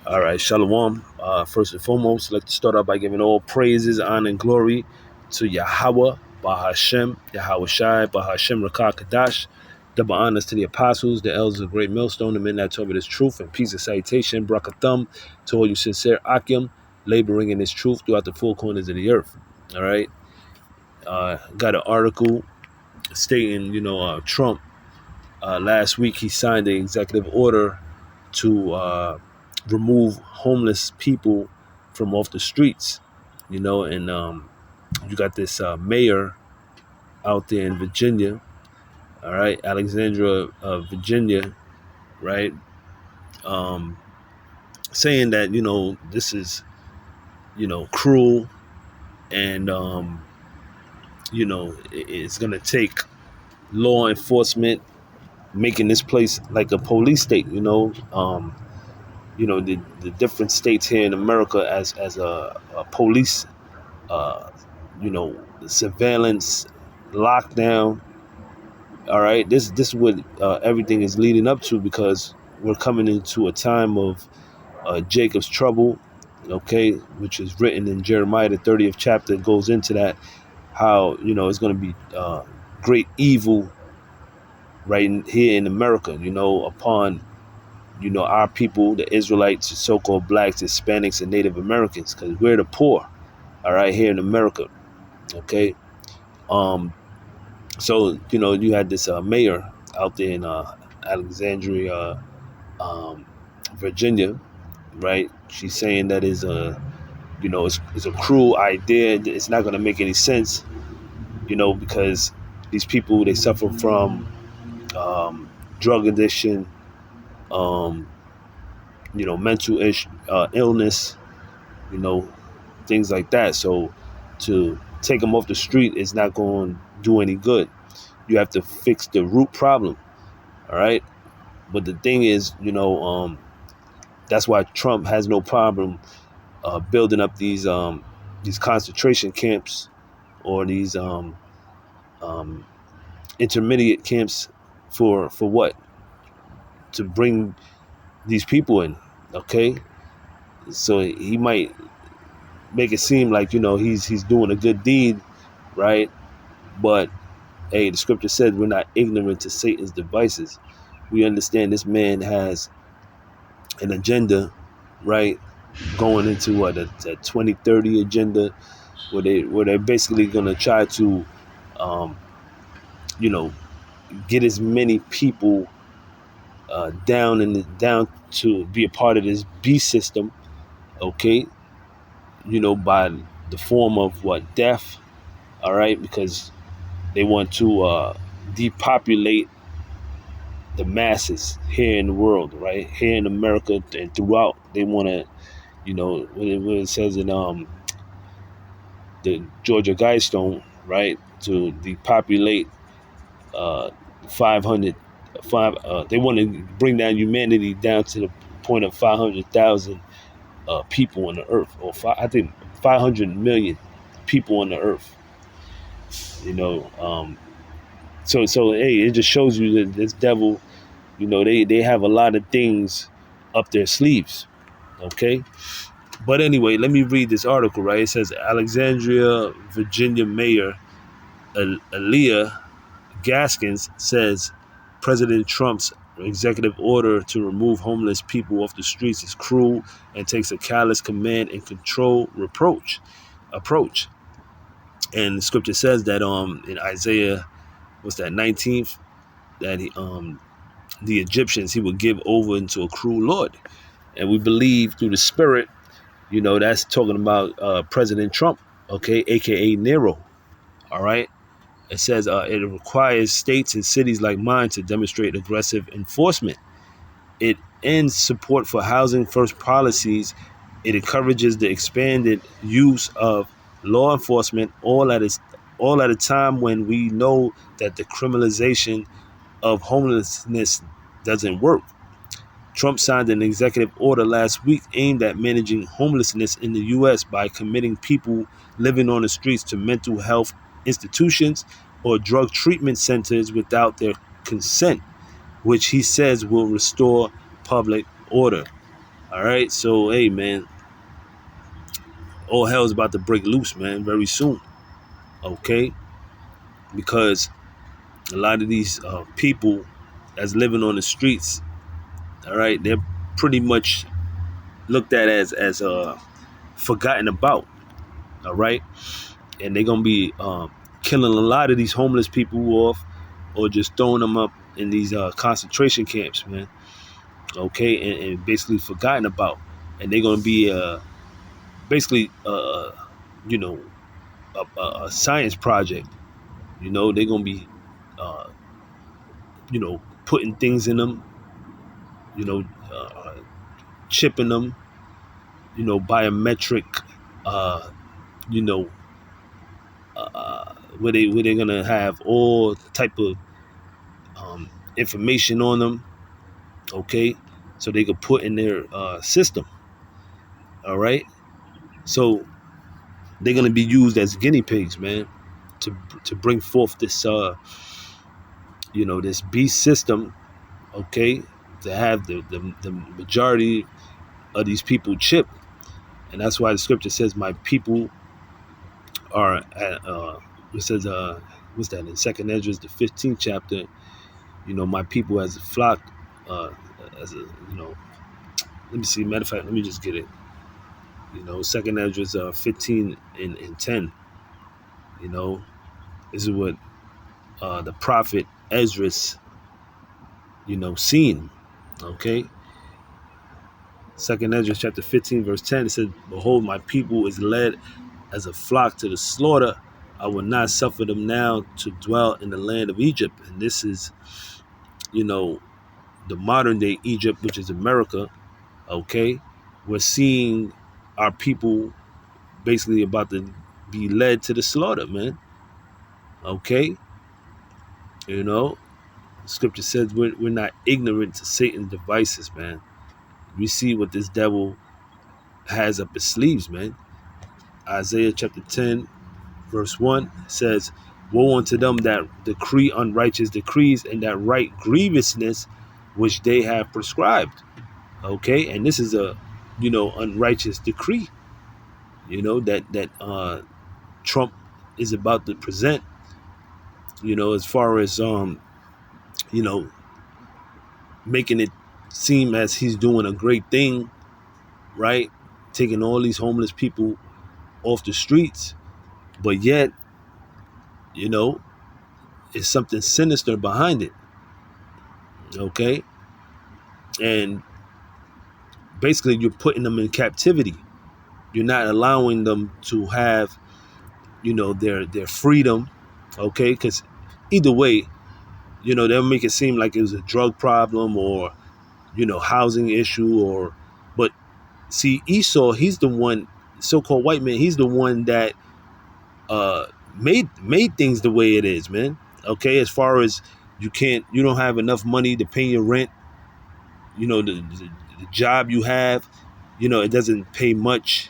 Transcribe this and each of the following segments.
All right, Shalom. First and foremost, I'd like to start out by giving all praises, honor, and glory to Yahweh, Bahashem, Yahweh Shai, Bahashem, Rakah Kadash. Double honors to the apostles, the elders of Great Millstone, the men that told me this truth, and peace and salutation, brakathum, to all you sincere Akim, laboring in this truth throughout the four corners of the earth. All right. Got an article stating, Trump, last week he signed an executive order to remove homeless people from off the streets, and you got this mayor out there in Virginia, all right, Alexandria, Virginia, right, um, saying that, this is, cruel and, it's going to take law enforcement making this place like a police state, the different states here in America as a police, uh, surveillance, lockdown. All right, this is what everything is leading up to, because we're coming into a time of Jacob's trouble, okay, which is written in Jeremiah the 30th chapter. It goes into that, how it's going to be great evil here in America, upon our people, the Israelites, the so-called blacks, Hispanics, and Native Americans, because we're the poor, all right, here in America, okay? So, you had this mayor out there in Alexandria, Virginia, right? She's saying that it's a cruel idea. It's not going to make any sense, because these people, they suffer from drug addiction, um, mental illness, you know, things like that. So to take them off the street is not going to do any good. You have to fix the root problem. All right. But the thing is, that's why Trump has no problem building up these concentration camps, or these intermediate camps for what? To bring these people in. Okay. So he might make it seem like, he's doing a good deed, right? But hey, the scripture said we're not ignorant to Satan's devices. We understand this man has an agenda, right? Going into what, a 2030 agenda, where they're basically gonna try to um, you know, get as many people down to be a part of this beast system, okay? By the form of what, death, all right? Because they want to depopulate the masses here in the world, right? Here in America and throughout. They want to, when it says in the Georgia Guidestone, right, to depopulate 500, they want to bring down humanity down to the point of 500,000 people on the earth, or I think 500 million people on the earth. So hey, it just shows you that this devil, they have a lot of things up their sleeves. Okay. But anyway, let me read this article, right? It says Alexandria, Virginia Mayor Aaliyah Gaskins says President Trump's executive order to remove homeless people off the streets is cruel and takes a callous command and control approach. And the scripture says that in Isaiah, what's that, 19th, that the Egyptians he would give over into a cruel lord. And we believe through the spirit, that's talking about President Trump, okay, aka Nero. All right. It says it requires states and cities like mine to demonstrate aggressive enforcement. It ends support for housing first policies. It encourages the expanded use of law enforcement, all at a time when we know that the criminalization of homelessness doesn't work. Trump signed an executive order last week aimed at managing homelessness in the U.S. by committing people living on the streets to mental health institutions or drug treatment centers without their consent, which he says will restore public order. All right, so hey, man, all hell's about to break loose, man, very soon. Okay, because a lot of these people that's living on the streets, all right, they're pretty much looked at as forgotten about. All right, and they're gonna be killing a lot of these homeless people off, or just throwing them up in these concentration camps, man. Okay, and basically forgotten about, and they're gonna be basically you know a science project. You know, they're gonna be uh, putting things in them. You know, chipping them. Biometric. Uh, you know, where they're gonna have all type of information on them. Okay, so they could put in their system. All right, so they're gonna be used as guinea pigs, man, to bring forth this this beast system. Okay, to have the majority of these people chipped, and that's why the scripture says, "My people are." It says, what's that in Second Ezra, the 15th chapter? My people as a flock, as a Let me see. Matter of fact, let me just get it. Second Ezra 15 and 10. This is what the prophet Ezra's, seen. Okay. Second Ezra chapter 15, verse 10, it says, "Behold, my people is led as a flock to the slaughter. I will not suffer them now to dwell in the land of Egypt." And this is, you know, the modern day Egypt, which is America. Okay. We're seeing our people basically about to be led to the slaughter, man. Okay. Scripture says we're not ignorant to Satan's devices, man. We see what this devil has up his sleeves, man. Isaiah chapter 10, verse 1 says, "Woe unto them that decree unrighteous decrees and that write grievousness which they have prescribed." Okay, and this is a unrighteous decree, that Trump is about to present, as far as you know, making it seem as he's doing a great thing, right? Taking all these homeless people off the streets, but yet, it's something sinister behind it. Okay, and basically you're putting them in captivity. You're not allowing them to have, their freedom. Okay, because either way, they'll make it seem like it was a drug problem or housing issue, but see, Esau, he's the one, so-called white man, he's the one that made things the way it is, man. Okay, as far as you don't have enough money to pay your rent. The job you have, it doesn't pay much,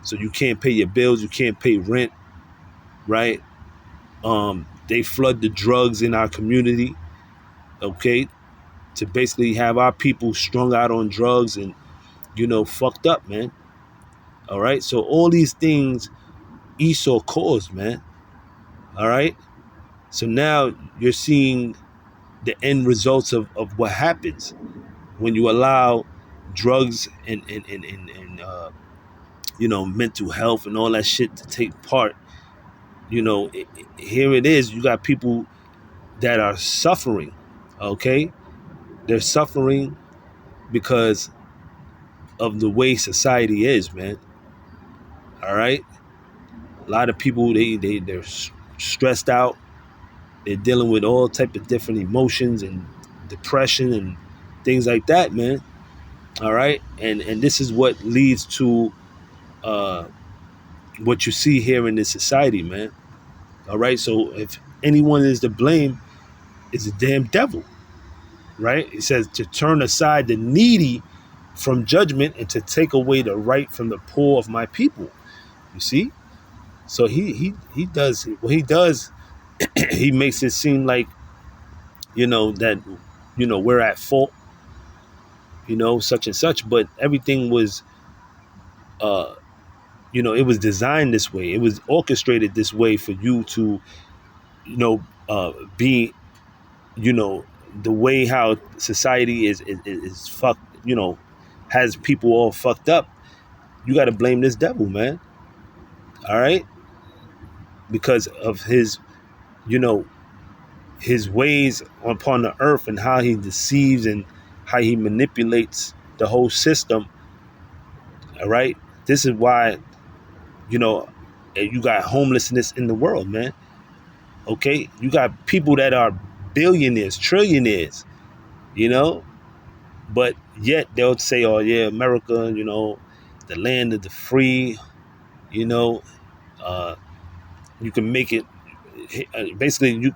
so you can't pay your bills, you can't pay rent, right? They flood the drugs in our community, okay, to basically have our people strung out on drugs and fucked up, man. All right, so all these things Esau caused, man. All right, so now you're seeing the end results of what happens when you allow drugs and mental health and all that shit to take part. Here it is. You got people that are suffering. Okay, they're suffering because of the way society is, man. All right, a lot of people they're stressed out. They're dealing with all type of different emotions and depression and things like that, man. All right, and this is what leads to what you see here in this society, man. All right, so if anyone is to blame, it's the damn devil, right? It says to turn aside the needy from judgment and to take away the right from the poor of my people. You see, so he does what he does. He makes it seem like that we're at fault, such and such, but everything was, it was designed this way. It was orchestrated this way for you to, be, the way how society is fucked, has people all fucked up. You got to blame this devil, man. All right, because of his, you know, his ways upon the earth and how he deceives and how he manipulates the whole system. All right, this is why, you know, you got homelessness in the world, man. Okay, you got people that are billionaires, trillionaires, you know, but yet they'll say, "Oh yeah, America, the land of the free, you know, you can make it." Basically,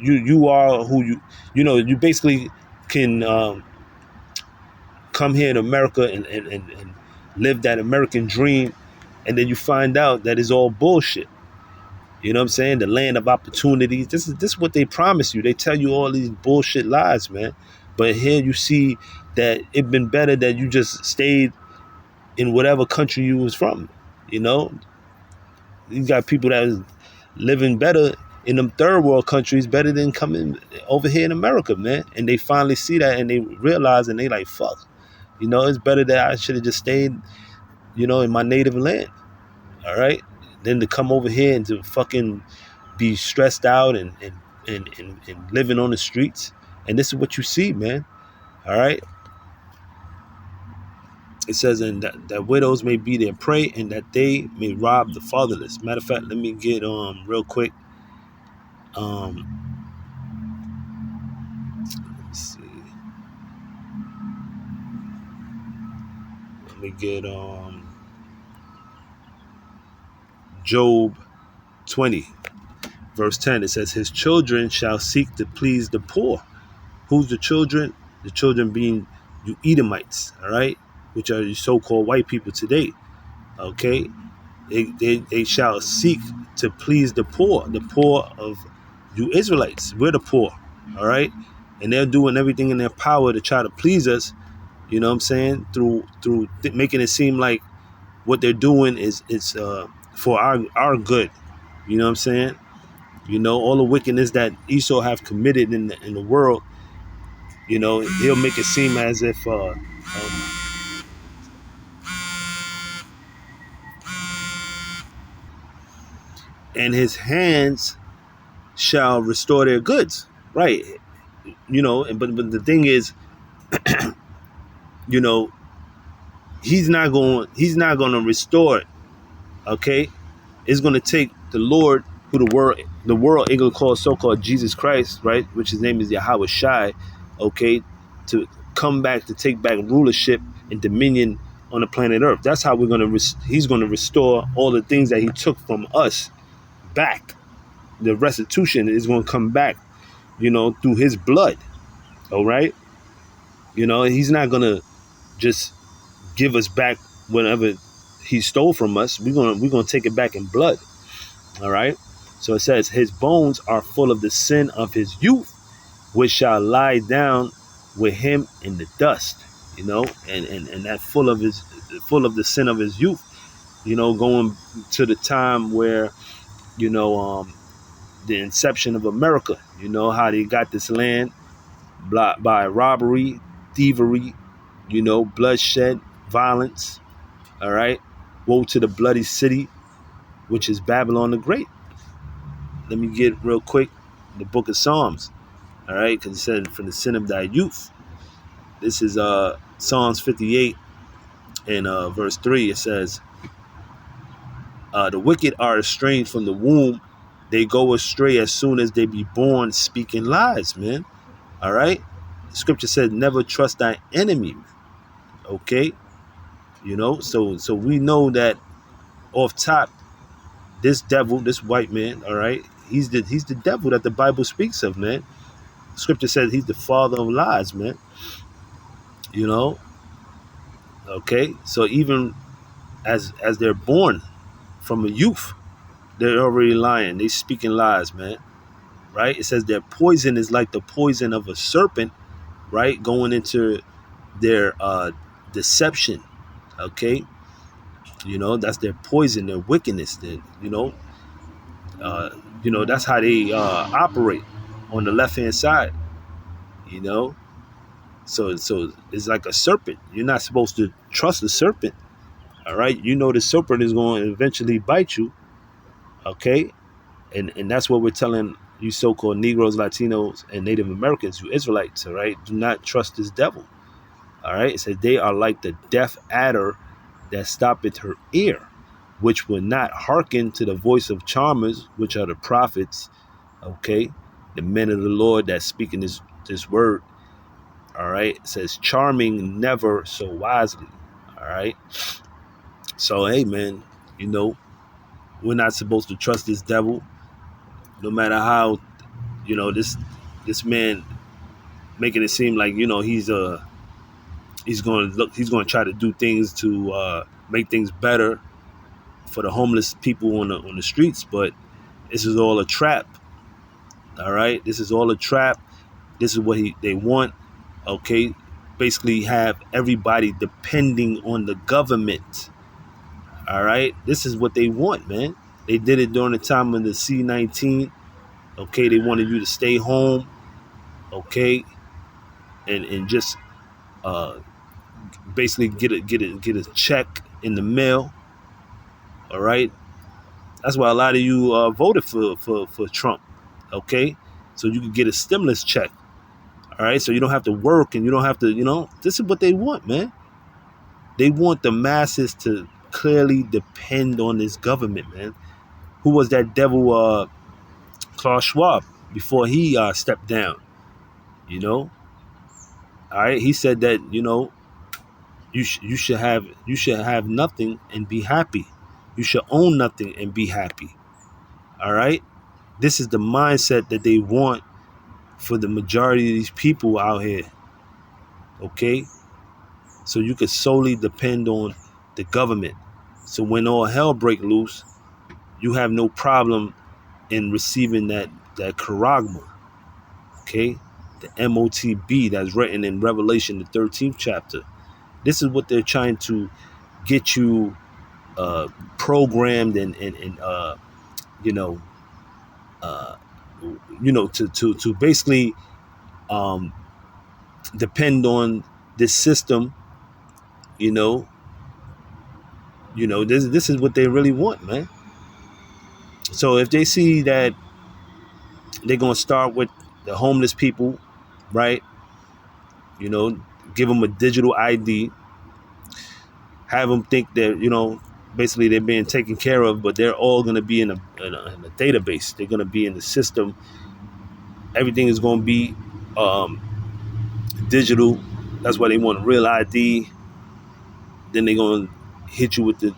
you are who you basically can come here in America and live that American dream, and then you find out that it's all bullshit. You know what I'm saying? The land of opportunities. This is what they promise you. They tell you all these bullshit lies, man. But here you see that it'd been better that you just stayed in whatever country you was from. You know, you got people that is living better in them third world countries, better than coming over here in America, man. And they finally see that and they realize and they like, fuck. It's better that I should have just stayed, in my native land. All right. Than to come over here and to fucking be stressed out and living on the streets. And this is what you see, man. All right. It says, and that widows may be their prey and that they may rob the fatherless. Matter of fact, let me get real quick. Let's see. Let me get Job 20, verse 10. It says, his children shall seek to please the poor. Who's the children? The children being you Edomites, all right, which are the so-called white people today. Okay, they shall seek to please the poor of you Israelites. We're the poor, all right, and they're doing everything in their power to try to please us. You know what I'm saying? Through making it seem like what they're doing is for our good. You know what I'm saying? All the wickedness that Esau have committed in the world. He'll make it seem as if and his hands shall restore their goods, right? But the thing is, he's not going to restore it. Okay, it's going to take the Lord, who the world ain't gonna call so-called Jesus Christ, right? Which his name is Yahweh Shai, okay, to come back to take back rulership and dominion on the planet Earth. That's how he's gonna restore all the things that he took from us back. The restitution is gonna come back, through his blood. All right, he's not gonna just give us back whatever he stole from us. We're gonna take it back in blood. All right. So it says, his bones are full of the sin of his youth, which shall lie down with him in the dust. And that full of the sin of his youth, going to the time where, the inception of America, how they got this land by robbery, thievery, bloodshed, violence. All right. Woe to the bloody city, which is Babylon the Great. Let me get real quick the book of Psalms. All right, because it said, from the sin of thy youth. This is Psalms 58 and verse 3. It says, the wicked are estranged from the womb. They go astray as soon as they be born, speaking lies, man. All right. The scripture said, never trust thy enemy. Okay. So we know that off top, this devil, this white man, all right, he's the devil that the Bible speaks of, man. Scripture says he's the father of lies, man. Okay, so even as they're born from a youth, they're already lying. They speaking lies, man. Right? It says their poison is like the poison of a serpent, right? Going into their deception. Okay, that's their poison, their wickedness. Uh, that's how they operate on the left hand side. You know, so it's like a serpent. You're not supposed to trust the serpent. All right, the serpent is going to eventually bite you. Okay, and that's what we're telling you so-called Negroes, Latinos, and Native Americans, you Israelites. All right, do not trust this devil. All right, it says they are like the deaf adder that stoppeth her ear, which will not hearken to the voice of charmers, which are the prophets. Okay, the men of the Lord that speaking this word. All right, it says charming never so wisely. All right, so hey man, we're not supposed to trust this devil, no matter how this man making it seem like he's going to try to do things to make things better for the homeless people on the streets, but this is all a trap. All right, this is all a trap. This is what they want. Okay, basically have everybody depending on the government. All right, this is what they want, man. They did it during the time of the C-19. Okay, they wanted you to stay home. Okay, and just basically get a check in the mail. All right, that's why a lot of you voted for Trump. Okay, so you can get a stimulus check. All right, so you don't have to work and you don't have to. This is what they want, man. They want the masses to clearly depend on this government, man. Who was that devil, Klaus Schwab, before he stepped down? All right, he said that you should have nothing and be happy. You should own nothing and be happy. All right, this is the mindset that they want for the majority of these people out here. Okay, so you could solely depend on the government. So when all hell break loose, you have no problem in receiving that charagma. Okay, the MOTB that's written in Revelation, the 13th chapter. This is what they're trying to get you programmed and to basically depend on this system. This is what they really want, man. So if they see that they're gonna start with the homeless people, right? Give them a digital ID, have them think that basically they're being taken care of, but they're all gonna be in a database. They're gonna be in the system. Everything is gonna be digital. That's why they want real ID. Then they're gonna hit you with the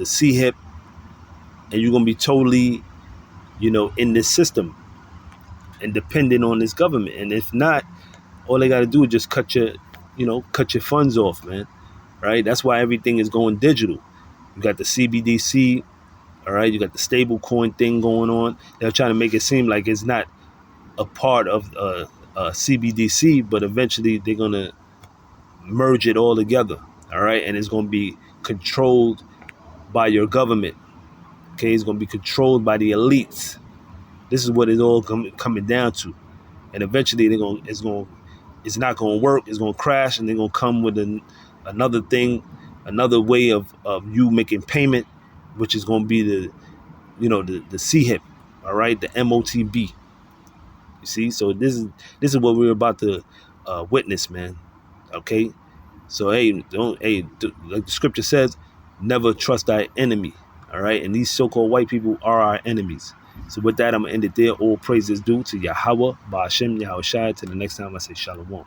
CHIP, and you're gonna be totally, in this system and dependent on this government. And if not, all they gotta do is just cut your funds off, man. Right? That's why everything is going digital. You got the CBDC, all right. You got the stable coin thing going on. They're trying to make it seem like it's not a part of CBDC, but eventually they're gonna merge it all together, all right. And it's gonna be controlled by your government. Okay, it's gonna be controlled by the elites. This is what it's all coming down to. And eventually it's not gonna work. It's gonna crash, and they're gonna come with another thing, another way of you making payment, which is gonna be the CHIP, all right, the MOTB. You see, so this is what we're about to witness, man. Okay, so like the scripture says, never trust thy enemy. All right, and these so-called white people are our enemies. So with that, I'm gonna end it there. All praises due to Yahweh, Ba'ashem, Yahushua. Till the next time, I say Shalom.